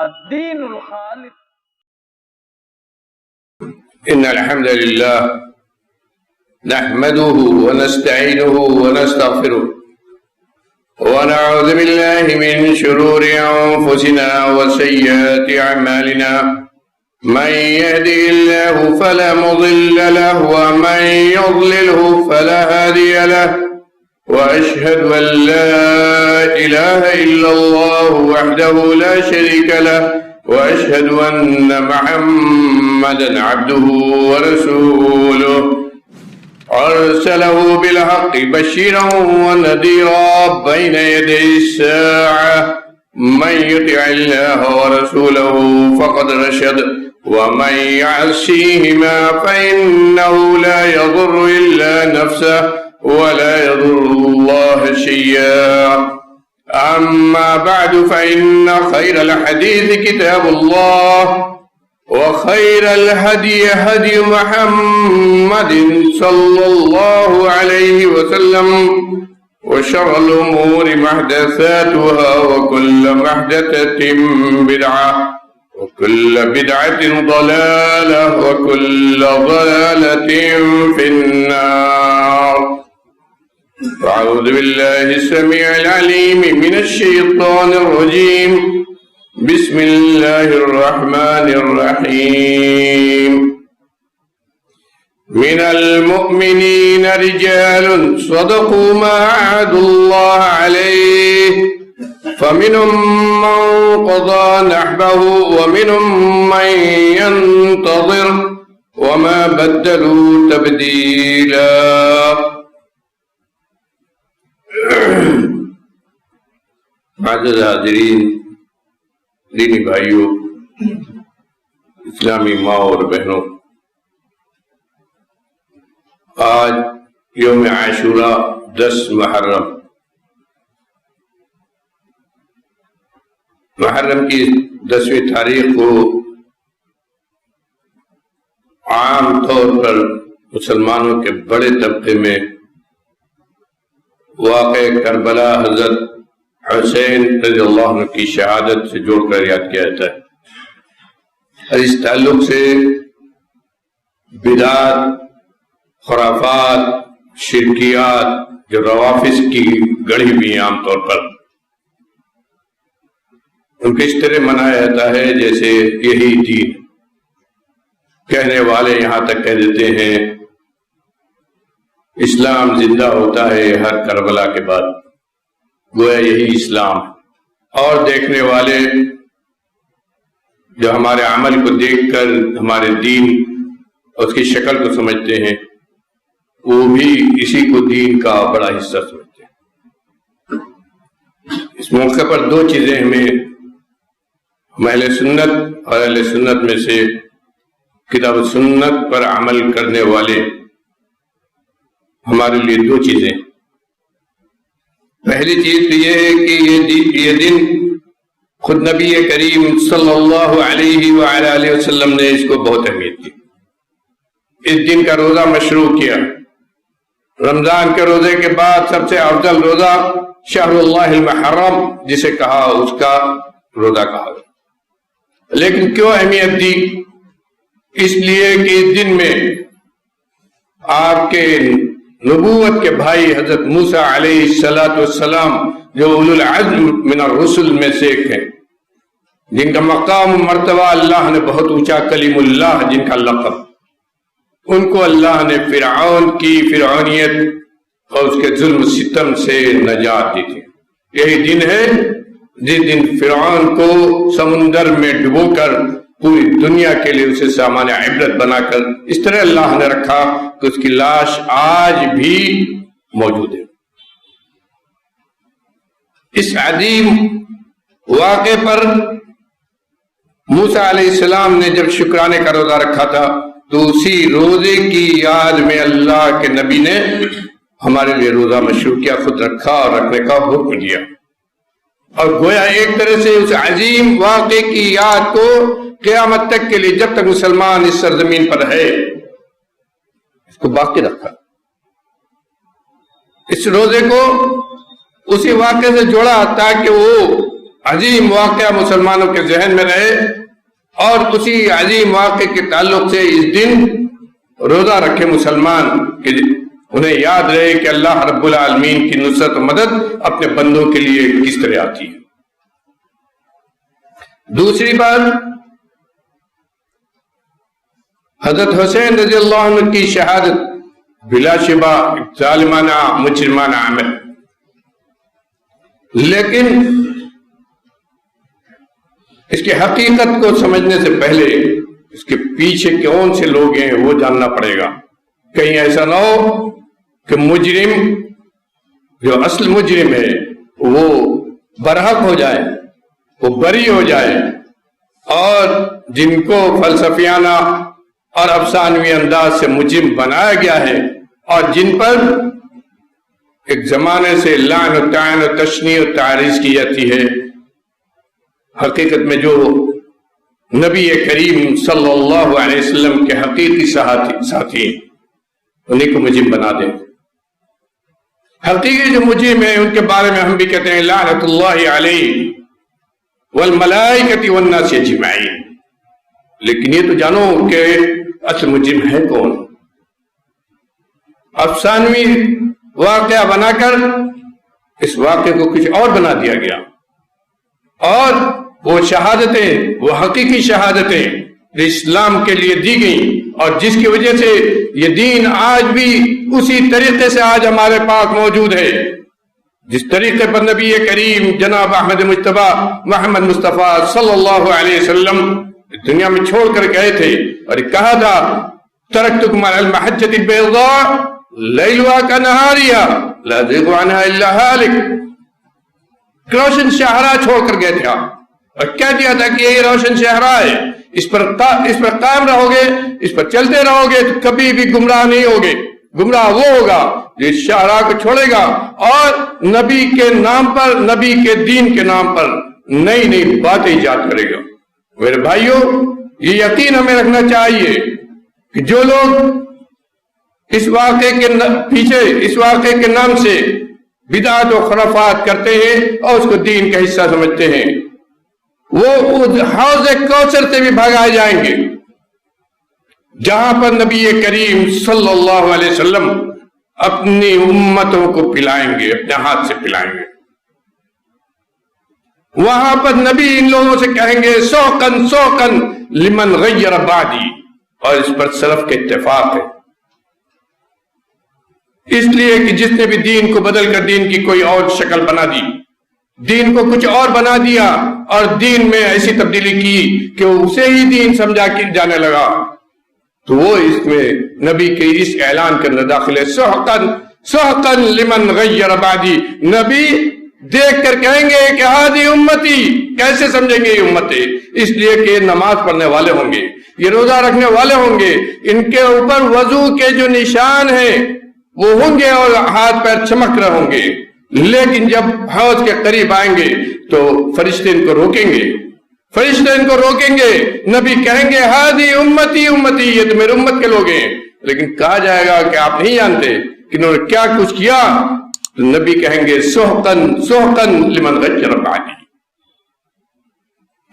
الدین الخالص. إن الحمد لله نحمده ونستعينه ونستغفره ونعوذ بالله من شرور أنفسنا وسيئات أعمالنا من يهده الله فلا مضل له ومن يضلله فلا هادي له وأشهد أن لا إله إلا الله وحده لا شريك له وأشهد أن محمدا عبده ورسوله أرسله بالحق بشيرا ونذيرا بين يدي الساعة من يطع الله ورسوله فقد رشد ومن يعصيهما فإنه لا يضر إلا نفسه ولا يضر الله شيئا. أما بعد فإن خير الحديث كتاب الله وخير الهدي هدي محمد صلى الله عليه وسلم وشر الأمور محدثاتها وكل محدثة بدعة وكل بدعة ضلالة وكل ضلالة في النار. أعوذ بالله السميع العليم من الشيطان الرجيم. بسم الله الرحمن الرحيم. من المؤمنين رجال صدقوا ما عاهدوا الله عليه فمنهم من قضى نحبه ومنهم من ينتظر وما بدلوا تبديلا. معزز حاضرین، دینی بھائیوں، اسلامی ماں اور بہنوں، آج یوم عاشوراء 10 محرم کی 10ویں تاریخ کو عام طور پر مسلمانوں کے بڑے طبقے میں واقع کربلا حضرت حسین رضی اللہ عنہ کی شہادت سے جوڑ کر یاد کیا جاتا ہے. اور اس تعلق سے بدعات، خرافات، شرکیات جو روافض کی گڑھی ہوئی عام طور پر، ان کو اس طرح منایا جاتا ہے جیسے یہی دین. کہنے والے یہاں تک کہہ دیتے ہیں اسلام زندہ ہوتا ہے ہر کربلا کے بعد، گویا یہی اسلام. اور دیکھنے والے جو ہمارے عمل کو دیکھ کر ہمارے دین اور اس کی شکل کو سمجھتے ہیں، وہ بھی اسی کو دین کا بڑا حصہ سمجھتے ہیں. اس موقع پر 2 چیزیں ہمیں اہل سنت اور اہل سنت میں سے کتاب و سنت پر عمل کرنے والے ہمارے لیے 2 چیزیں. پہلی چیز تو یہ ہے کہ یہ دن خود نبی کریم صلی اللہ علیہ وآلہ وسلم نے اس کو بہت اہمیت دی. اس دن کا روزہ مشروع کیا. رمضان کے روزے کے بعد سب سے افضل روزہ شہر اللہ المحرم جسے کہا، اس کا روزہ کہا. لیکن کیوں اہمیت دی؟ اس لیے کہ اس دن میں آپ کے نبوت کے بھائی حضرت موسیٰ علیہ السلام جو اولو العزم من الرسل میں سے ایک ہیں، جن کا مقام مرتبہ اللہ نے بہت اونچا، کلیم اللہ جن کا لقب، ان کو اللہ نے فرعون کی فرعونیت اور اس کے ظلم ستم سے نجات دی تھی. یہی دن ہے جس دن فرعون کو سمندر میں ڈبو کر پوری دنیا کے لیے اسے سامان عبرت بنا کر اس طرح اللہ نے رکھا کہ اس کی لاش آج بھی موجود ہے. اس عظیم واقعے پر موسیٰ علیہ السلام نے جب شکرانے کا روزہ رکھا تھا تو اسی روزے کی یاد میں اللہ کے نبی نے ہمارے لیے روزہ مشروع کیا، خود رکھا اور رکھنے کا حکم دیا. اور گویا ایک طرح سے اس عظیم واقعے کی یاد کو قیامت تک کے لیے، جب تک مسلمان اس سرزمین پر ہے، اس کو باقی رکھا. اس روزے کو اسی واقعے سے جوڑا تاکہ وہ عظیم واقعہ مسلمانوں کے ذہن میں رہے اور اسی عظیم واقعے کے تعلق سے اس دن روزہ رکھے مسلمان کہ انہیں یاد رہے کہ اللہ رب العالمین کی نصرت و مدد اپنے بندوں کے لیے کس طرح آتی ہے۔ دوسری بات، حضرت حسین رضی اللہ عنہ کی شہادت بلا شبہ ظالمانہ مجرمانہ عمل، لیکن اس کی حقیقت کو سمجھنے سے پہلے اس کے پیچھے کون سے لوگ ہیں وہ جاننا پڑے گا۔ کہیں ایسا نہ ہو کہ مجرم جو اصل مجرم ہے وہ برحق ہو جائے، وہ بری ہو جائے، اور جن کو فلسفیانہ اور افسانوی انداز سے مجرم بنایا گیا ہے اور جن پر ایک زمانے سے لعن و طعن و تشنیع و تعریض کی جاتی ہے، حقیقت میں جو نبی کریم صلی اللہ علیہ وسلم کے حقیقی ساتھی ہیں انہیں کو مجرم بنا دیں۔ حقیقی جو مجرم ہیں ان کے بارے میں ہم بھی کہتے ہیں لعنت اللہ علیہ والملائکۃ والناس اجمعین، لیکن یہ تو جانو کہ اصل مجرم ہے کون۔ افسانوی واقعہ بنا کر اس واقعے کو کچھ اور بنا دیا گیا، اور وہ شہادتیں، وہ حقیقی شہادتیں جو اسلام کے لیے دی گئیں اور جس کی وجہ سے یہ دین آج بھی اسی طریقے سے آج ہمارے پاس موجود ہے جس طریقے پر نبی کریم جناب احمد مجتبی محمد مصطفیٰ صلی اللہ علیہ وسلم دنیا میں چھوڑ کر گئے تھے، اور کہا تھا ترکتکم علی المحجۃ البیضاء لیلها کنہاریہا لا یزیغ عنہا الا ہالک، روشن شاہراہ چھوڑ کر گئے تھے اور کہہ دیا تھا کہ یہ روشن شاہراہ ہے، اس پر قائم رہو گے، اس پر چلتے رہو گے تو کبھی بھی گمراہ نہیں ہوگے۔ گمراہ وہ ہوگا جو اس شاہراہ کو چھوڑے گا اور نبی کے نام پر، نبی کے دین کے نام پر نئی نئی باتیں ایجاد کرے گا۔ میرے بھائیوں، یہ یقین ہمیں رکھنا چاہیے کہ جو لوگ اس واقعے کے پیچھے، اس واقعے کے نام سے بدعت و خرافات کرتے ہیں اور اس کو دین کا حصہ سمجھتے ہیں، وہ حوض کوثر سے بھی بھگائے جائیں گے جہاں پر نبی کریم صلی اللہ علیہ وسلم اپنی امتوں کو پلائیں گے، اپنے ہاتھ سے پلائیں گے۔ وہاں پر نبی ان لوگوں سے کہیں گے سوقن سوقن لمن غیر بعدی، اور اس پر سلف کے اتفاق ہے، اس لیے کہ جس نے بھی دین کو بدل کر دین کی کوئی اور شکل بنا دی، دین کو کچھ اور بنا دیا اور دین میں ایسی تبدیلی کی کہ وہ اسے ہی دین سمجھا کے جانے لگا، تو وہ اس میں نبی کے اس اعلان کے اندر داخل ہے سحقن سحقن لمن غیر بعدی۔ نبی دیکھ کر کہیں گے کہ ہادی امتی، کیسے سمجھیں گے یہ امتیں؟ اس لیے کہ نماز پڑھنے والے ہوں گے، یہ روزہ رکھنے والے ہوں گے، ان کے اوپر وضو کے جو نشان ہیں وہ ہوں گے اور ہاتھ پیر چمک رہے ہوں گے، لیکن جب حوض کے قریب آئیں گے تو فرشتے ان کو روکیں گے، فرشتے ان کو روکیں گے، نبی کہیں گے ہادی امتی امتی، یہ تو میرے امت کے لوگ ہیں، لیکن کہا جائے گا کہ آپ نہیں جانتے کہ انہوں نے کیا کچھ کیا، تو نبی کہیں گے سحقن سحقن لمن غیر بعدی۔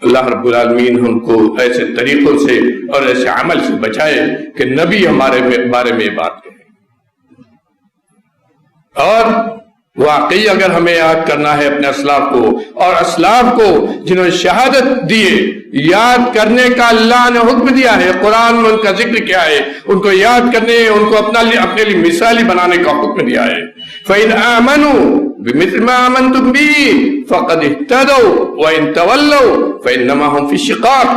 اللہ رب العالمین ہم کو ایسے طریقوں سے اور ایسے عمل سے بچائے کہ نبی ہمارے بارے میں بات کہیں، اور واقعی اگر ہمیں یاد کرنا ہے اپنے اسلاف کو اور اسلاف کو جنہوں نے شہادت دیے، یاد کرنے کا اللہ نے حکم دیا ہے، قرآن میں ان کا ذکر کیا ہے، ان کو یاد کرنے، ان کو اپنے لیے مثالی بنانے کا حکم دیا ہے۔ فَإِنْ آمَنُوا بِمِثْلِ مَا آمَنْتُمْ بِهِ فَقَدِ اهْتَدَوْا وَإِنْ تَوَلَّوْا فَإِنَّمَا هُمْ فِي شِقَاقٍ۔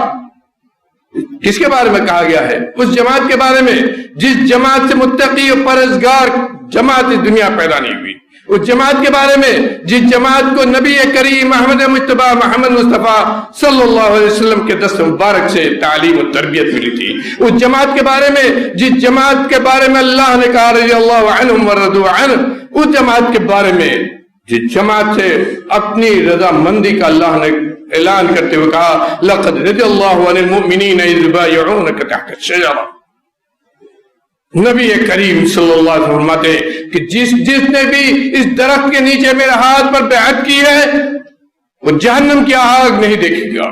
کس کے بارے میں کہا گیا ہے؟ اس جماعت کے بارے میں جس جماعت سے متقی اور پرہیزگار جماعت اس دنیا پیدا نہیں ہوئی، اس جماعت کے بارے میں جس جماعت کو نبی کریم احمد مجتبی محمد مصطفیٰ صلی اللہ علیہ وسلم کے دست مبارک سے تعلیم و تربیت ملی تھی، اس جماعت کے بارے میں جس جماعت کے بارے میں اللہ نے کہا رضی اللہ عنہم ورضوا عنہ، اس جماعت کے بارے میں جس جماعت سے اپنی رضا مندی کا اللہ نے اعلان کرتے ہوئے کہا لقد رضی اللہ عن المؤمنین اذ یبایعونک تحت الشجرہ۔ نبی کریم صلی اللہ علیہ وسلم فرماتے ہیں کہ جس نے بھی اس درخت کے نیچے میرے ہاتھ پر بیعت کی ہے وہ جہنم کی آگ نہیں دیکھے گا.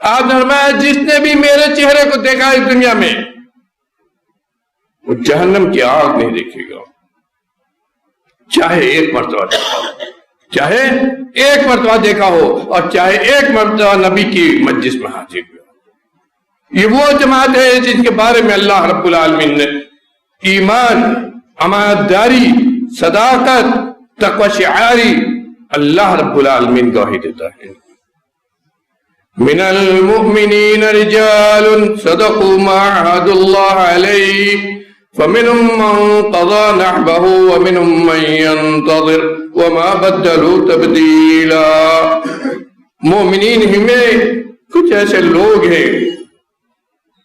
آپ نے فرمایا جس نے بھی میرے چہرے کو دیکھا اس دنیا میں وہ جہنم کی آگ نہیں دیکھے گا، چاہے ایک مرتبہ دیکھا ہو، چاہے ایک مرتبہ دیکھا ہو، اور چاہے ایک مرتبہ نبی کی مجلس میں حاضر ہوا. یہ وہ جماعت ہے جن کے بارے میں اللہ رب العالمین نے ایمان، امانت داری، صداقت، تقوی شعاری اللہ رب العالمین گواہی دیتا ہے. من المؤمنین رجال صدقوا ما عاهدوا الله علیہ فمنهم من قضى نحبه ومنهم من ينتظر وما بدلوا تبدیلا. مومنین ہی میں کچھ ایسے لوگ ہیں،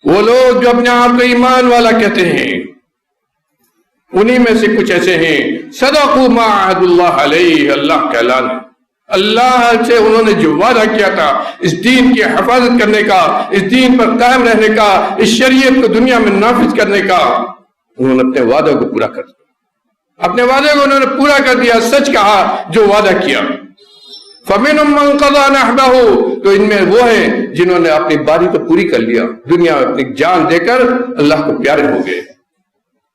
وہ لوگ جو اپنے آپ کو ایمان والا کہتے ہیں، انہی میں سے کچھ ایسے ہیں صدقوا ما عاهدوا الله علیہ، اللہ کا اعلان ہے، اللہ سے انہوں نے جو وعدہ کیا تھا اس دین کی حفاظت کرنے کا، اس دین پر قائم رہنے کا، اس شریعت کو دنیا میں نافذ کرنے کا، انہوں نے اپنے وعدے کو پورا کر دیا، اپنے وعدے کو انہوں نے پورا کر دیا، سچ کہا جو وعدہ کیا. فَمِنْهُمْ مَنْ قَضَى نَحْبَهُ، تو ان میں وہ ہیں جنہوں نے اپنی باری تو پوری کر لیا، دنیا میں اپنی جان دے کر اللہ کو پیارے ہو گئے،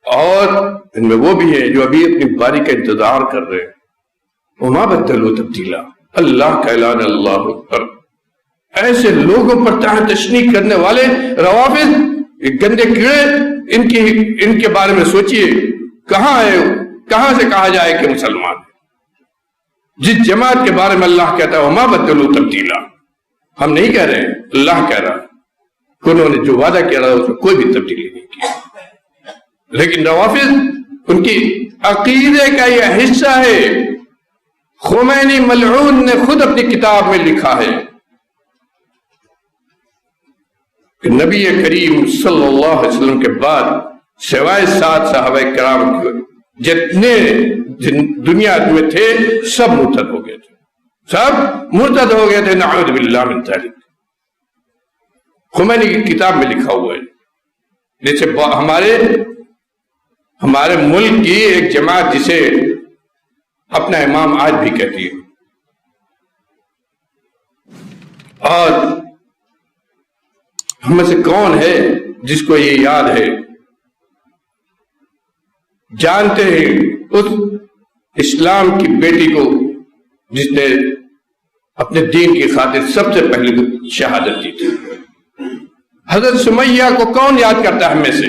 اور ان میں وہ بھی ہیں جو ابھی اپنی باری کا انتظار کر رہے ہیں. وما بدلوا تبدیلا، اللہ کا اعلان، اللہ اکبر. ایسے لوگوں پر تاہ تشنیع کرنے والے روافض، گندے کیڑے، ان کے بارے میں سوچئے کہاں ہے، کہاں سے کہا جائے کہ مسلمان ہے. جس جماعت کے بارے میں اللہ کہتا ہے وما بدلوا تبدیلا، ہم نہیں کہہ رہے ہیں، اللہ کہہ رہا ہے، انہوں نے جو وعدہ کیا رہا اس میں کوئی بھی تبدیلی نہیں کی. لیکن روافض ان کی عقیدے کا یہ حصہ ہے. خمینی ملعون نے خود اپنی کتاب میں لکھا ہے کہ نبی کریم صلی اللہ علیہ وسلم کے بعد سوائے 7 صحابہ کرام کے جتنے دنیا میں تھے سب مرتد ہو گئے تھے، سب مرتد ہو گئے تھے، نعوذ باللہ من ذالک. خمینی کی کتاب میں لکھا ہوا ہے. جیسے ہمارے ملک کی ایک جماعت جسے اپنا امام آج بھی کہتی ہے، اور ہم میں سے کون ہے جس کو یہ یاد ہے، جانتے ہیں اس اسلام کی بیٹی کو جس نے اپنے دین کی خاطر سب سے پہلے شہادت دی تھی. حضرت سمیہ کو کون یاد کرتا ہے ہم میں سے،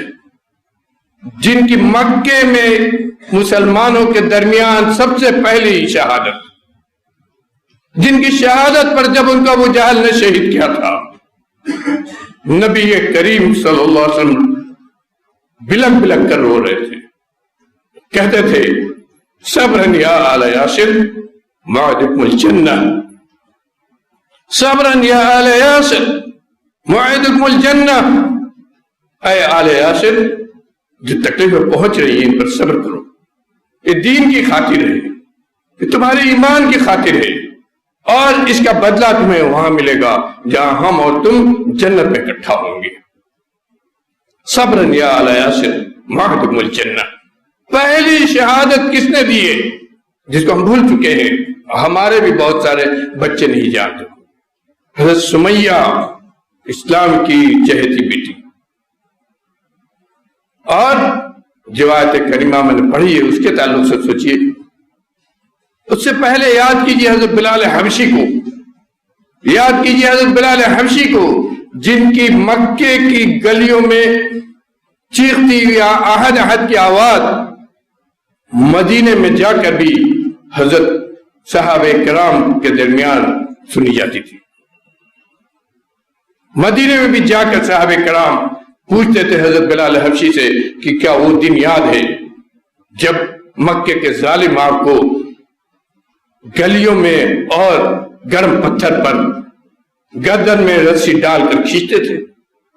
جن کی مکے میں مسلمانوں کے درمیان سب سے پہلی شہادت، جن کی شہادت پر جب ان کا ابو جہل نے شہید کیا تھا، نبی کریم صلی اللہ علیہ وسلم بلک بلک کر رو رہے تھے، کہتے تھے صبرن یا آل یاسر موعدکم الجنہ، صبرن یا آل یاسر موعدکم الجنہ. اے آل یاسر، جو تکلیفیں پہنچ رہی ہیں ان پر صبر کرو، یہ دین کی خاطر ہے، یہ تمہارے ایمان کی خاطر ہے، اور اس کا بدلہ تمہیں وہاں ملے گا جہاں ہم اور تم جنت میں اکٹھا ہوں گے. صبرن یا آل یاسر موعدکم الجنہ. پہلی شہادت کس نے دی ہے جس کو ہم بھول چکے ہیں، ہمارے بھی بہت سارے بچے نہیں جانتے. حضرت سمیہ اسلام کی چہیتی بیٹی، اور روایت کریمہ میں نے پڑھی ہے اس کے تعلق سے سوچئے. اس سے پہلے یاد کیجئے حضرت بلال حبشی کو، یاد کیجئے حضرت بلال حبشی کو، جن کی مکے کی گلیوں میں چیختی ہوئی احد احد کی آواز مدینے میں جا کر بھی حضرت صحابہ کرام کے درمیان سنی جاتی تھی. مدینے میں بھی جا کر صحابہ کرام پوچھتے تھے حضرت بلال حبشی سے کہ کیا وہ دن یاد ہے جب مکے کے ظالم آپ کو گلیوں میں اور گرم پتھر پر گردن میں رسی ڈال کر کھینچتے تھے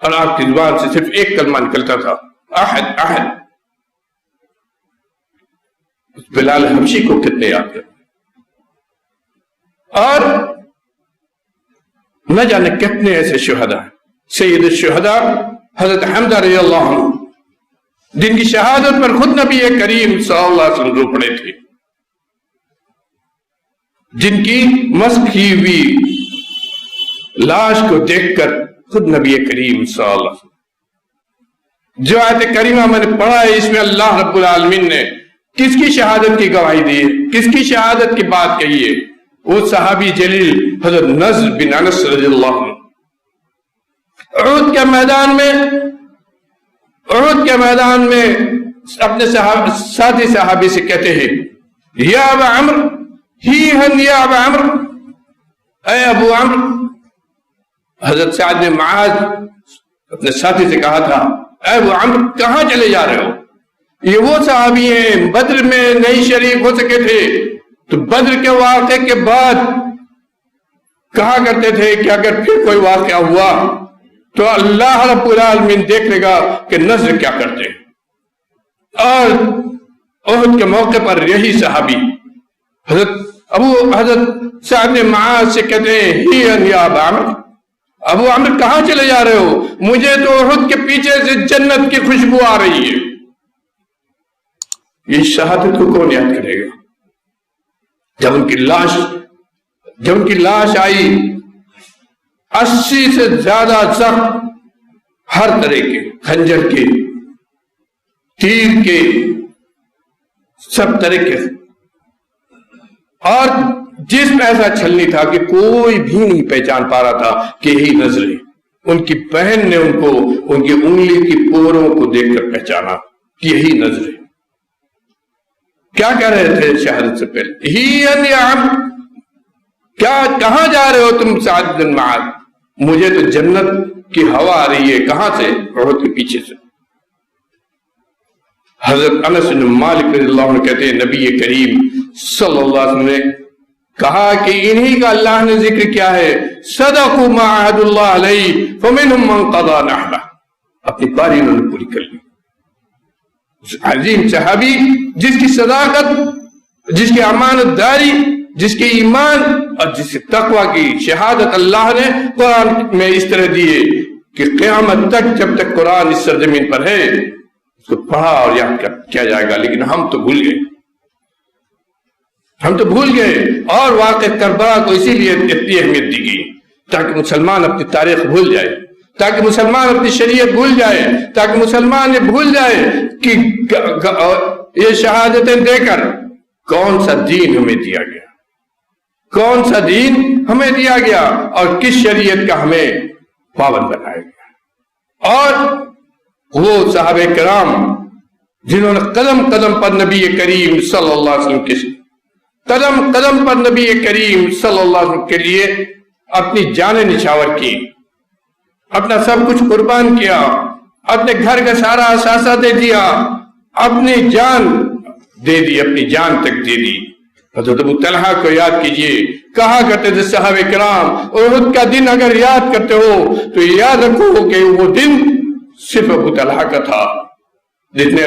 اور آپ کی زبان سے صرف ایک کلمہ نکلتا تھا، احد احد. بلال حبشی کو کتنے یاد کرتے، اور نہ جانے کتنے ایسے شہداء ہیں. سید الشہداء حضرت حمزہ رضی اللہ عنہ، جن کی شہادت پر خود نبی کریم صلی اللہ علیہ وسلم رو پڑے تھے، جن کی مسخ کی ہوئی لاش کو دیکھ کر خود نبی کریم صلی اللہ علیہ وسلم، جو آیت کریمہ میں نے پڑھا ہے، اس میں اللہ رب العالمین نے کس کی شہادت کی گواہی دی ہے، کس کی شہادت کی بات کہی ہے؟ وہ صحابی جلیل حضرت نضر بن انس رضی اللہ عنہ احد کے میدان میں اپنے ساتھی صحابی سے کہتے ہیں، یا ابا عمرو، یا ابا عمرو، اے ابو عمرو۔ حضرت سعد بن معاذ اپنے ساتھی سے کہا تھا، اے ابو عمرو کہاں چلے جا رہے ہو؟ یہ وہ صحابی ہیں بدر میں نہیں شریک ہو سکے تھے، تو بدر کے واقعے کے بعد کہا کرتے تھے کہ اگر پھر کوئی واقعہ ہوا تو اللہ رب العالمین دیکھ لے گا کہ نذر کیا کرتے ہیں۔ اور احد کے موقع پر یہی صحابی حضرت سعد بن معاذ سے کہتے ہیں، یا ابا عمرو، ابو عمرو کہاں چلے جا رہے ہو؟ مجھے تو احد کے پیچھے سے جنت کی خوشبو آ رہی ہے۔ یہ شہادت کو کون یاد کرے گا؟ جب ان کی لاش آئی، 80 سے زیادہ زخم، ہر طرح کے، خنجر کے، تیر کے، سب طرح کے، اور جسم ایسا چھلنی تھا کہ کوئی بھی نہیں پہچان پا رہا تھا کہ یہی نذر ہے۔ ان کی بہن نے ان کو ان کی انگلی کی پوروں کو دیکھ کر پہچانا کہ یہی نذر ہے۔ کیا کہہ رہے تھے شہادت سے پہلے؟ کیا کہاں جا رہے ہو تم سعد بن معاذ؟ مجھے تو جنت کی ہوا آ رہی ہے۔ کہاں سے؟ احد کے پیچھے سے۔ حضرت انس بن مالک رضی اللہ عنہ کہتے ہیں، نبی کریم صلی اللہ علیہ وسلم نے کہا کہ انہی کا اللہ نے ذکر کیا ہے، صدقوا ما عہد اللہ علیہ فمنہم من قضى نحبہ، اپنی پاری انہوں نے پوری کر لی۔ عظیم صحابی جس کی صداقت، جس کی امانت داری، جس کے ایمان اور جس کے تقوی کی شہادت اللہ نے قرآن میں اس طرح دی ہے کہ قیامت تک جب تک قرآن اس سرزمین پر ہے اس کو پڑھا اور یاد کیا جائے گا۔ لیکن ہم تو بھول گئے، اور واقع کربلا کو اسی لیے اتنی اہمیت دی گئی تاکہ مسلمان اپنی تاریخ بھول جائے، تاکہ مسلمان اپنی شریعت بھول جائے، تاکہ مسلمان یہ بھول جائے کہ یہ شہادتیں دے کر کون سا دین ہمیں دیا گیا، کون سا دین ہمیں دیا گیا، اور کس شریعت کا ہمیں پابند بنایا گیا۔ اور وہ صحابہ کرام جنہوں نے قدم قدم پر نبی کریم صلی اللہ علیہ وسلم کے قدم قدم پر نبی کریم صلی اللہ علیہ وسلم کے لیے اپنی جانیں نچھاور کی، اپنا سب کچھ قربان کیا، اپنے گھر کا سارا اثاثہ دے دیا، اپنی جان دے دی، اپنی جان تک دے دی۔ حضرت ابو طلحہ کو یاد کیجئے، کہا کرتے تھے صحابہ کرام، احد کا دن اگر یاد کرتے ہو تو یاد رکھو کہ وہ دن صرف ابو طلحہ کا تھا جس نے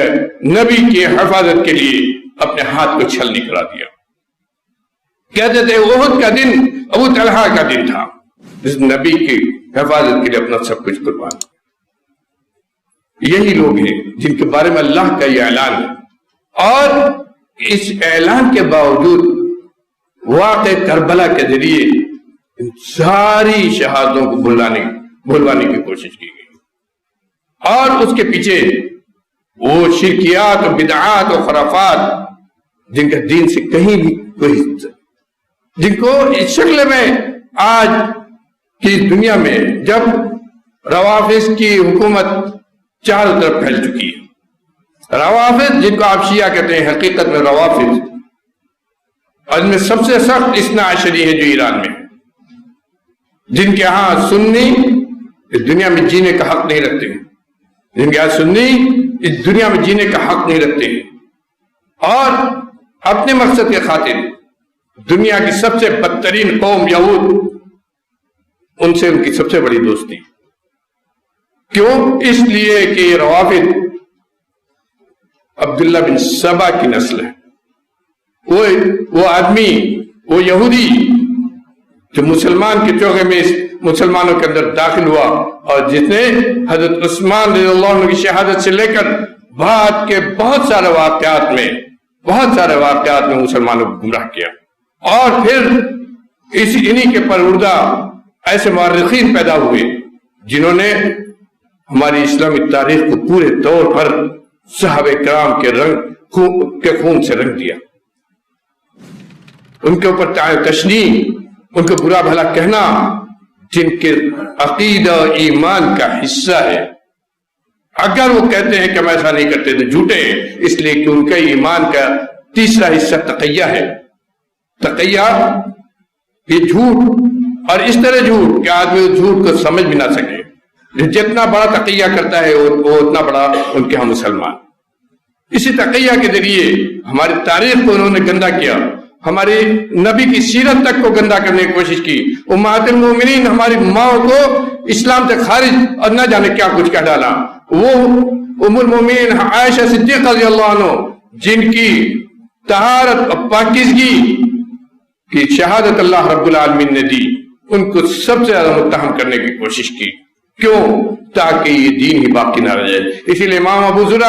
نبی کی حفاظت کے لیے اپنے ہاتھ کو چھلنی کرا دیا۔ کہتے تھے احد کا دن ابو طلحہ کا دن تھا جس نبی کی حفاظت کے لیے اپنا سب کچھ قربان کیا۔ یہی لوگ ہیں جن کے بارے میں اللہ کا یہ اعلان ہے، اور اس اعلان کے باوجود واقع کربلا کے ذریعے ان ساری شہادتوں کو بھلوانے کی کوشش کی گئی، اور اس کے پیچھے وہ شرکیات و بدعات و خرافات جن کا دین سے کہیں بھی کوئی، جن کو اس شکل میں آج کی دنیا میں جب روافض کی حکومت چاروں طرف پھیل چکی ہے، روافض جن کو آپ شیعہ کہتے ہیں، حقیقت میں روافض، اور ان میں سب سے سخت اثنا عشری ہے جو ایران میں، جن کے ہاں سنی اس دنیا میں جینے کا حق نہیں رکھتے ہیں، جن کے ہاں سنی اس دنیا میں جینے کا حق نہیں رکھتے ہیں، اور اپنے مقصد کے خاطر دنیا کی سب سے بدترین قوم یہود، ان سے ان کی سب سے بڑی دوستی۔ کیوں؟ اس لیے کہ یہ روافض عبداللہ بن سبا کی نسل ہے، وہ آدمی، وہ یہودی جو مسلمان کے چوکے میں مسلمانوں کے اندر داخل ہوا، اور جس نے حضرت عثمان رضی اللہ عنہ کی شہادت سے لے کر بعد کے بہت سارے واقعات میں مسلمانوں کو گمراہ کیا۔ اور پھر انہی کے پروردہ ایسے مورخین پیدا ہوئے جنہوں نے ہماری اسلامی تاریخ کو پورے طور پر صحابہ کرام کے خون سے رنگ دیا. ان کے اوپر تشنیع، ان کو برا بھلا کہنا جن کے عقیدہ ایمان کا حصہ ہے، اگر وہ کہتے ہیں کہ ہم ایسا نہیں کرتے تو جھوٹے ہیں، اس لیے کہ ان کا ایمان کا تیسرا حصہ تقیہ ہے. تقیہ یہ جھوٹ، اور اس طرح جھوٹ کہ آدمی اس جھوٹ کو سمجھ بھی نہ سکے. جتنا بڑا تقیہ کرتا ہے وہ اتنا بڑا ان کے ہم مسلمان. اسی تقیہ کے ذریعے ہماری تاریخ کو انہوں نے گندا کیا، ہمارے نبی کی سیرت تک کو گندا کرنے کی کوشش کی. امہات المومنین ہماری ماں کو اسلام سے خارج اور نہ جانے کیا کچھ کہہ ڈالا. وہ ام المومنین عائشہ صدیقہ رضی اللہ عنہ جن کی طہارت اور پاکیزگی کی شہادت اللہ رب العالمین نے دی، ان کو سب سے زیادہ متہم کرنے کی کوشش کی. کیوں؟ تاکہ یہ دین ہی باقی نہ رہ جائے. اسی لیے امام ابو ذر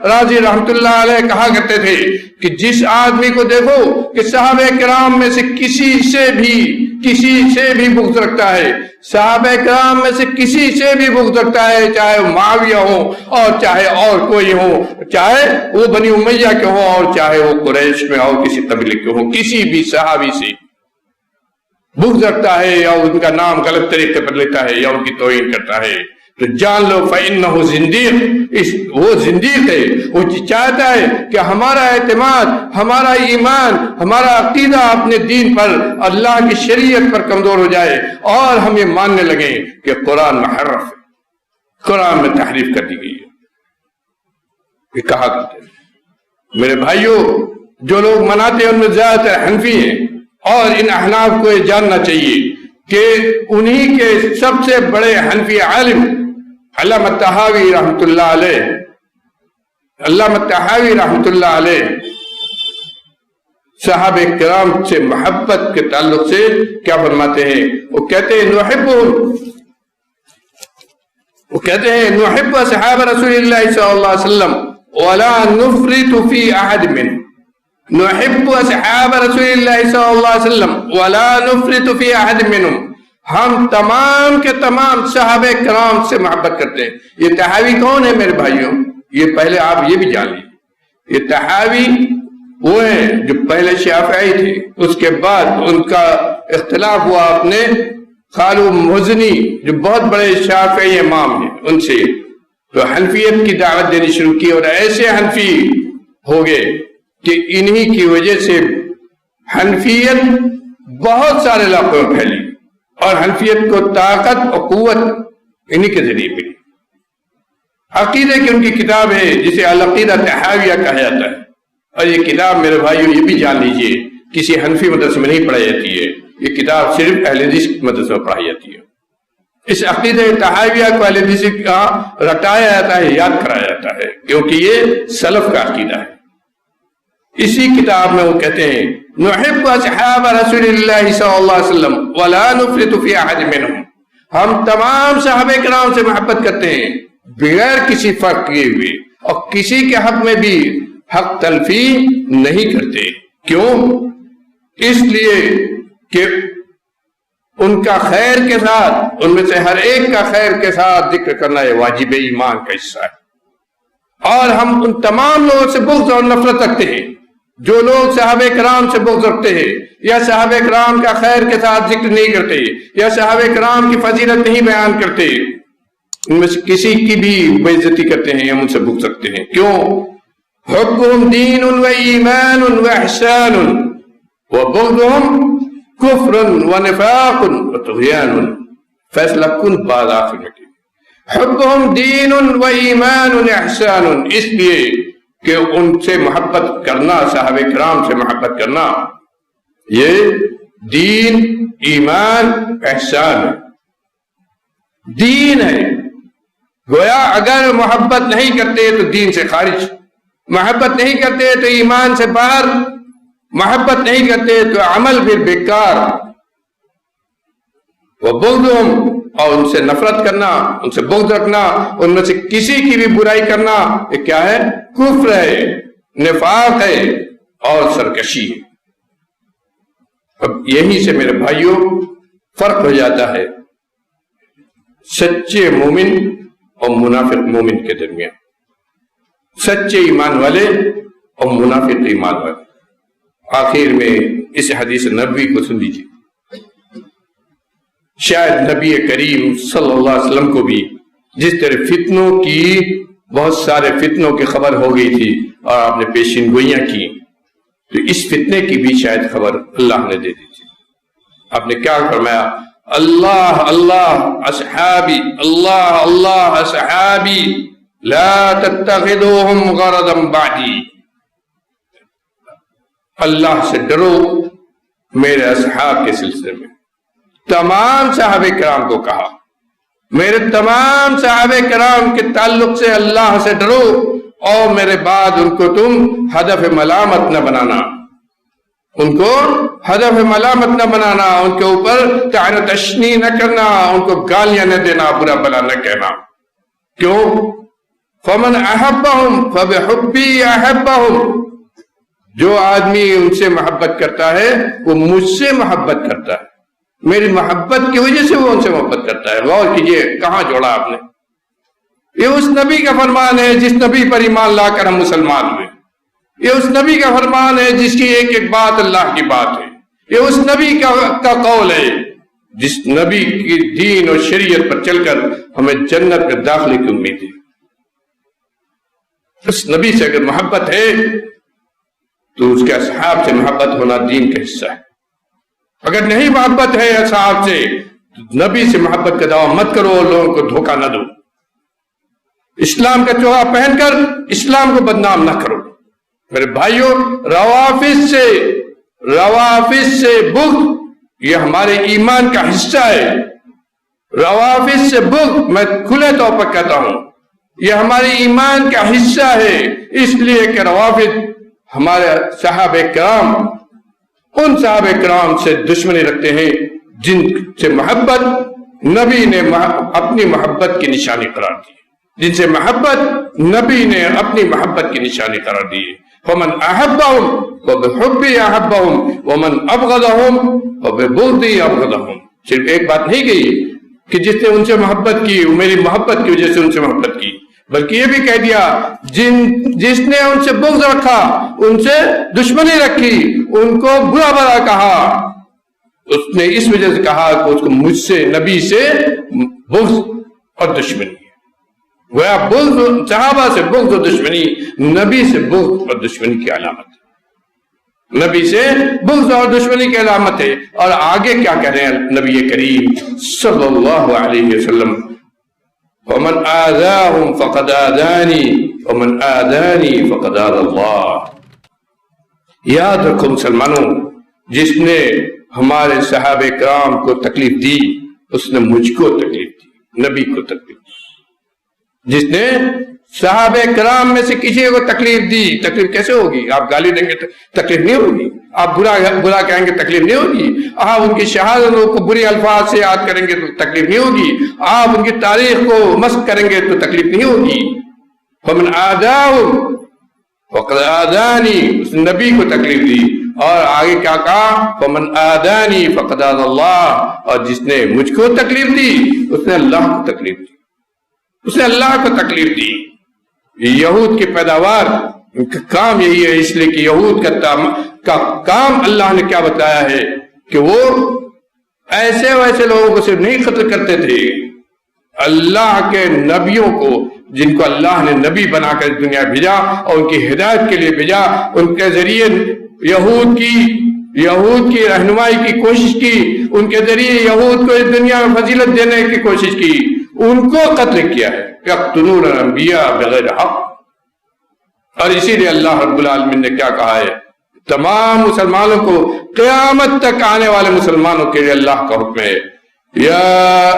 رازی رحمت اللہ علیہ کہا کرتے تھے کہ جس آدمی کو دیکھو کہ صحابہ کرام میں سے کسی سے بھی بغض رکھتا ہے، صحابہ کرام میں سے کسی سے بھی بغض رکھتا ہے، چاہے وہ معاویہ ہو اور چاہے اور کوئی ہو، چاہے وہ بنی امیہ کے ہو اور چاہے وہ قریش میں ہو، کسی قبیلے کے ہو، کسی بھی صحابی سے بغض رکھتا ہے یا ان کا نام غلط طریقے پر لیتا ہے یا ان کی توہین کرتا ہے تو جان لو فإنہ زندیق، وہ زندیق ہے. وہ چاہتا ہے کہ ہمارا اعتماد، ہمارا ایمان، ہمارا عقیدہ اپنے دین پر، اللہ کی شریعت پر کمزور ہو جائے اور ہم یہ ماننے لگیں کہ قرآن محرف ہے، قرآن میں تحریف کر دی گئی ہے. یہ کہا کرتے ہیں میرے بھائیوں، جو لوگ مناتے ہیں ان میں زیادہ تر حنفی ہیں، اور ان احناف کو یہ جاننا چاہیے کہ انہی کے سب سے بڑے حنفی عالم علامہ طحاوی رحمت اللہ علیہ صحابہ کرام سے محبت کے تعلق سے کیا فرماتے ہیں؟ وہ کہتے ہیں نحب صحابہ رسول اللہ صلی اللہ علیہ وسلم ولا نفرط فی احد منهم. نحب اصحاب رسول اللہ صلی اللہ علیہ وسلم ولا نفرط فی احد منهم. ہم تمام کے تمام صحابہ کرام سے محبت کرتے ہیں. یہ طحاوی کون ہے میرے بھائیوں؟ یہ پہلے آپ یہ بھی جان لیجیے، یہ طحاوی وہ ہیں جو پہلے شافعی تھے، اس کے بعد ان کا اختلاف ہوا اپنے خالو مزنی جو بہت بڑے شافعی امام ہیں ان سے، تو حنفیت کی دعوت دینی شروع کی اور ایسے حنفی ہو گئے کہ انہی کی وجہ سے حنفیت بہت سارے علاقوں میں پھیلی اور حنفیت کو طاقت اور قوت انہی کے ذریعے ملی. عقیدے کی ان کی کتاب ہے جسے العقیدہ طحاویہ کہا جاتا ہے، اور یہ کتاب میرے بھائیوں یہ بھی جان لیجئے کسی حنفی مدرسے میں نہیں پڑھائی جاتی ہے، یہ کتاب صرف اہل حدیث مدرسے میں پڑھائی جاتی ہے. اس عقیدہ طحاویہ کو اہل حدیث کا رٹایا جاتا ہے، یاد کرایا جاتا ہے، کیونکہ یہ سلف کا عقیدہ ہے. اسی کتاب میں وہ کہتے ہیں نحب اصحاب رسول اللہ صلی اللہ علیہ وسلم ولا نفرط فی احد منهم. ہم تمام صحابہ کرام سے محبت کرتے ہیں بغیر کسی فرق کیے ہوئے، اور کسی کے حق میں بھی حق تلفی نہیں کرتے. کیوں؟ اس لیے کہ ان کا خیر کے ساتھ، ان میں سے ہر ایک کا خیر کے ساتھ ذکر کرنا یہ واجب ایمان کا حصہ ہے. اور ہم ان تمام لوگوں سے بغض اور نفرت رکھتے ہیں جو لوگ صحابہ کرام سے بغض رکھتے ہیں یا صحابہ کرام کا خیر کے ساتھ ذکر نہیں کرتے یا صحابہ کرام کی فضیلت نہیں بیان کرتے، ان میں سے کسی کی بھی بے عزتی کرتے ہیں، ہم ان سے بغض رکھتے ہیں. کیوں؟ حبهم دین و ایمان و احسان و بغضهم کفر و نفاق و طغیان. فیصلہ کن بعد آخر میں کی حبهم دین و ایمان و احسان، اس لیے کہ ان سے محبت کرنا، صحابہ کرام سے محبت کرنا یہ دین، ایمان، احسان ہے، دین ہے. گویا اگر محبت نہیں کرتے تو دین سے خارج، محبت نہیں کرتے تو ایمان سے باہر، محبت نہیں کرتے تو عمل پھر بیکار. وہ بغضهم، اور ان سے نفرت کرنا، ان سے بغض رکھنا، ان میں سے کسی کی بھی برائی کرنا یہ کیا ہے؟ کفر ہے، نفاق ہے اور سرکشی ہے. اب یہیں سے میرے بھائیوں فرق ہو جاتا ہے سچے مومن اور منافق مومن کے درمیان، سچے ایمان والے اور منافق ایمان والے۔ آخر میں اس حدیث نبوی کو سن لیجیے، شاید نبی کریم صلی اللہ علیہ وسلم کو بھی جس طرح فتنوں کی، بہت سارے فتنوں کی خبر ہو گئی تھی اور آپ نے پیشین گوئیاں کی، تو اس فتنے کی بھی شاید خبر اللہ نے دے دی تھی۔ آپ نے کیا فرمایا؟ اللہ اللہ اصحابی، اللہ اللہ اصحابی، لا تتخذوهم غرضا بعدی۔ اللہ سے ڈرو میرے اصحاب کے سلسلے میں۔ تمام صحابہ کرام کو کہا، میرے تمام صحابہ کرام کے تعلق سے اللہ سے ڈرو اور میرے بعد ان کو تم ہدف ملامت نہ بنانا، ان کو ہدف ملامت نہ بنانا، ان کے اوپر طعن و تشنیع نہ کرنا، ان کو گالیاں نہ دینا، برا بلا نہ کہنا۔ کیوں؟ فمن احبہم فبحبی احبہم، جو آدمی ان سے محبت کرتا ہے وہ مجھ سے محبت کرتا ہے، میری محبت کی وجہ سے وہ ان سے محبت کرتا ہے۔ غور کیجئے کہاں جوڑا آپ نے، یہ اس نبی کا فرمان ہے جس نبی پر ایمان لا کر ہم مسلمان ہوئے، یہ اس نبی کا فرمان ہے جس کی ایک ایک بات اللہ کی بات ہے، یہ اس نبی کا قول ہے جس نبی کی دین اور شریعت پر چل کر ہمیں جنت میں داخلے کی امید ہے۔ اس نبی سے اگر محبت ہے تو اس کے اصحاب سے محبت ہونا دین کا حصہ ہے۔ اگر نہیں محبت ہے اصحاب سے تو نبی سے محبت کا دعویٰ مت کرو، لوگوں کو دھوکہ نہ دو، اسلام کا چوہا پہن کر اسلام کو بدنام نہ کرو۔ میرے بھائیوں، روافض سے بغض یہ ہمارے ایمان کا حصہ ہے۔ روافض سے بغض میں کھلے طور پر کہتا ہوں یہ ہمارے ایمان کا حصہ ہے، اس لیے کہ روافض ہمارے صحابہ کرام، ان صحابہ کرام سے دشمنی رکھتے ہیں جن سے محبت نبی نے اپنی محبت کی نشانی قرار دی، جن سے محبت نبی نے اپنی محبت کی نشانی قرار دی۔ فمن احبہم فبحبی احبہم ومن ابغضہم فببغضی ابغضہم۔ صرف ایک بات نہیں کہی کہ جس نے ان سے محبت کی وہ میری محبت کی وجہ سے ان سے محبت کی، بلکہ یہ بھی کہہ دیا جس نے ان سے بغض رکھا، ان سے دشمنی رکھی، ان کو برا بھلا کہا، اس نے اس وجہ سے کہا کہ اس کو مجھ سے، نبی سے بغض اور دشمنی ہے۔ گویا بغض، صحابہ سے بغض اور دشمنی نبی سے بغض اور دشمنی کی علامت ہے، نبی سے بغض اور دشمنی کی علامت ہے۔ اور آگے کیا کہہ رہے ہیں نبی کریم صلی اللہ علیہ وسلم؟ ومن آذاهم فقد آذانی ومن آذانی فقد آذى اللہ۔ یاد رکھو مسلمانوں، جس نے ہمارے صحابہ کرام کو تکلیف دی اس نے مجھ کو تکلیف دی، نبی کو تکلیف دی۔ جس نے صحابہ کرام میں سے کسی کو تکلیف دی، تکلیف کیسے ہوگی؟ آپ گالی دیں گے تکلیف نہیں ہوگی، آپ برا کہیں گے تکلیف نہیں ہوگی، آپ ان کی شہادتوں کو بری الفاظ سے یاد کریں گے تو تکلیف نہیں ہوگی، آپ ان کی تاریخ کو مسخ کریں گے تو تکلیف نہیں ہوگی۔ فمن آذاهم فقد آذانی، اس نے نبی کو تکلیف دی، اور آگے کیا کہا؟ فمن آذانی فقد آذى اللہ، اور جس نے مجھ کو تکلیف دی اس نے اللہ کو تکلیف دی، اس نے اللہ کو تکلیف دی۔ یہود کی پیداوار کا کام یہی ہے، اس لیے کہ یہود کا کام اللہ نے کیا بتایا ہے کہ وہ ایسے ویسے لوگوں کو صرف نہیں قتل کرتے تھے، اللہ کے نبیوں کو جن کو اللہ نے نبی بنا کر دنیا بھیجا اور ان کی ہدایت کے لیے بھیجا، ان کے ذریعے یہود کی رہنمائی کی کوشش کی، ان کے ذریعے یہود کو اس دنیا میں فضیلت دینے کی کوشش کی، ان کو قتل کیا ہے۔ یقتلون الانبیاء بغیر حق۔ اور اسی لیے اللہ رب العالمین نے کیا کہا ہے؟ تمام مسلمانوں کو، قیامت تک آنے والے مسلمانوں کے لیے اللہ کا حکم ہے، یا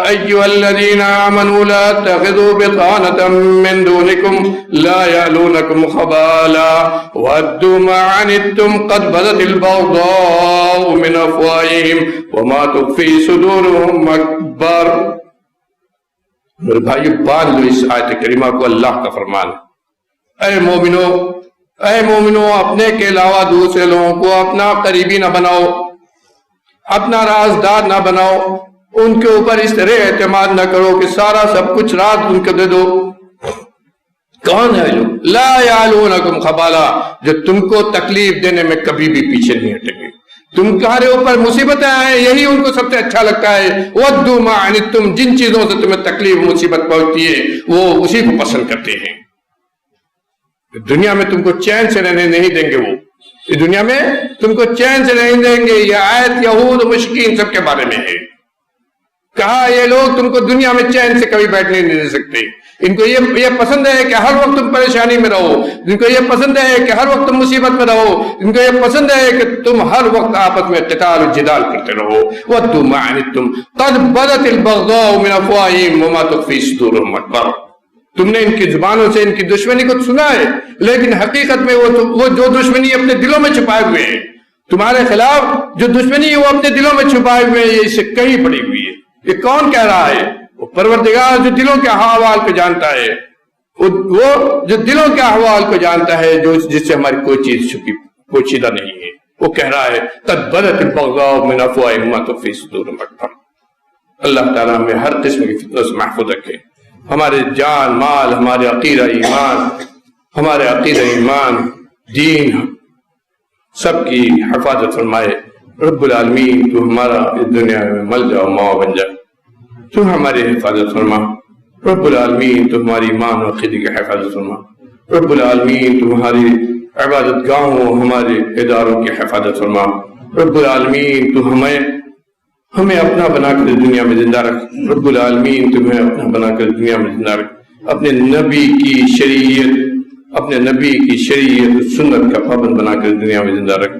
ایھا الذین آمنوا لا تتخذوا بطانة من دونکم لا یألونکم خبالا ودوا ما عنتم قد بدت البغضاء من افواہہم وما تخفی صدورہم اکبر۔ میرے بھائیو، باندھ لو اس آیت کریمہ کو، اللہ کا فرمان ہے، اے مومنو اپنے کے علاوہ دوسرے لوگوں کو اپنا قریبی نہ بناؤ، اپنا رازدار نہ بناؤ، ان کے اوپر اس طرح اعتماد نہ کرو کہ سارا سب کچھ رات ان کو دے دو۔ کون ہے لوگ؟ لا یعلونکم خبالا، جو تم کو تکلیف دینے میں کبھی بھی پیچھے نہیں ہٹیں گے۔ تمہارے اوپر مصیبتیں آئیں، یہی ان کو سب سے اچھا لگتا ہے۔ وَدُّوا مَا عَنِتُّمْ، جن چیزوں سے تمہیں تکلیف مصیبت پہنچتی ہے وہ اسی کو پسند کرتے ہیں۔ دنیا میں تم کو چین سے رہنے نہیں دیں گے، وہ اس دنیا میں تم کو چین سے نہیں دیں گے۔ یہ آیت یہود و مشرکین سب کے بارے میں ہے۔ کہا یہ لوگ تم کو دنیا میں چین سے کبھی بیٹھنے نہیں دے سکتے۔ ان کو یہ پسند ہے کہ ہر وقت تم پریشانی میں رہو، ان کو یہ پسند ہے کہ ہر وقت تم مصیبت میں رہو، ان کو یہ پسند ہے کہ تم ہر وقت آپس میں قتال و جدال کرتے رہو۔ وَدُّوا مَا عَنِتُّمْ قَدْ بَدَتِ الْبَغْضَاءُ مِنْ أَفْوَاهِهِمْ وَمَا تُخْفِي صُدُورُهُمْ أَكْبَرُ۔ تم نے ان کی زبانوں سے ان کی دشمنی کو سنا ہے، لیکن حقیقت میں وہ جو دشمنی اپنے دلوں میں چھپائے ہوئے ہیں، تمہارے خلاف جو دشمنی ہے وہ اپنے دلوں میں چھپائے ہوئے ہیں، یہ اس سے کہیں بڑی ہوئی ہے۔ یہ کون کہہ رہا ہے؟ وہ پروردگار جو دلوں کے احوال کو جانتا ہے، وہ جو دلوں کے احوال کو جانتا ہے، جو جس سے ہماری کوئی چیز چھپی پوشیدہ نہیں ہے۔ وہ کہہ رہا ہے قد بدت البغضاء من افواہہم وما تخفی صدورہم اکبر۔ اللہ تعالیٰ ہمیں ہر قسم کی فتنوں سے محفوظ رکھے، ہمارے جان مال، ہمارے عقیدہ ایمان دین سب کی حفاظت فرمائے۔ رب العالمین تو ہمارا اس دنیا میں ملجا و ماوا بن جائے، تو ہماری حفاظت فرما۔ رب العالمین تو ہماری ایمان و عقیدے کی حفاظت فرما۔ رب العالمین تو ہماری عبادت گاہوں ہمارے اداروں کی حفاظت فرما۔ رب العالمین تو ہمیں اپنا بنا کر دنیا میں زندہ رکھ۔ رب العالمین تمہیں اپنا بنا کر دنیا میں زندہ رکھ، اپنے نبی کی شریعت سنت کا پابند بنا کر دنیا میں زندہ رکھ۔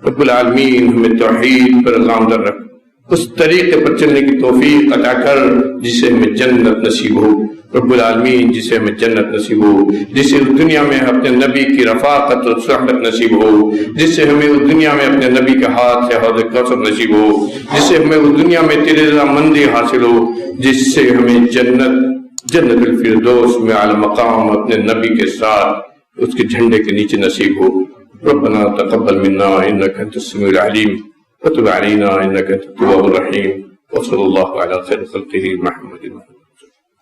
رب العالمین ہمیں توحید پر گامزن رکھ، اس طریقے پر چلنے کی توفیق عطا کر جس سے ہمیں جنت نصیب ہو۔ رب العالمین جسے ہمیں جنت نصیب ہو، جسے اس دنیا میں اپنے نبی کی رفاقت اور صحبت نصیب ہو، جس سے ہمیں اس دنیا میں اپنے نبی کے ہاتھ سے حوض کوثر نصیب ہو، جس سے ہمیں اس دنیا میں تیرے رضامندی حاصل ہو، جس سے ہمیں جنت الفردوس میں اعلی مقام اپنے نبی کے ساتھ اس کے جھنڈے کے نیچے نصیب ہو۔ ربنا تقبل منا انك انت السميع العليم وتب علينا انك انت التواب الرحيم وصلى الله على خير خلقه محمد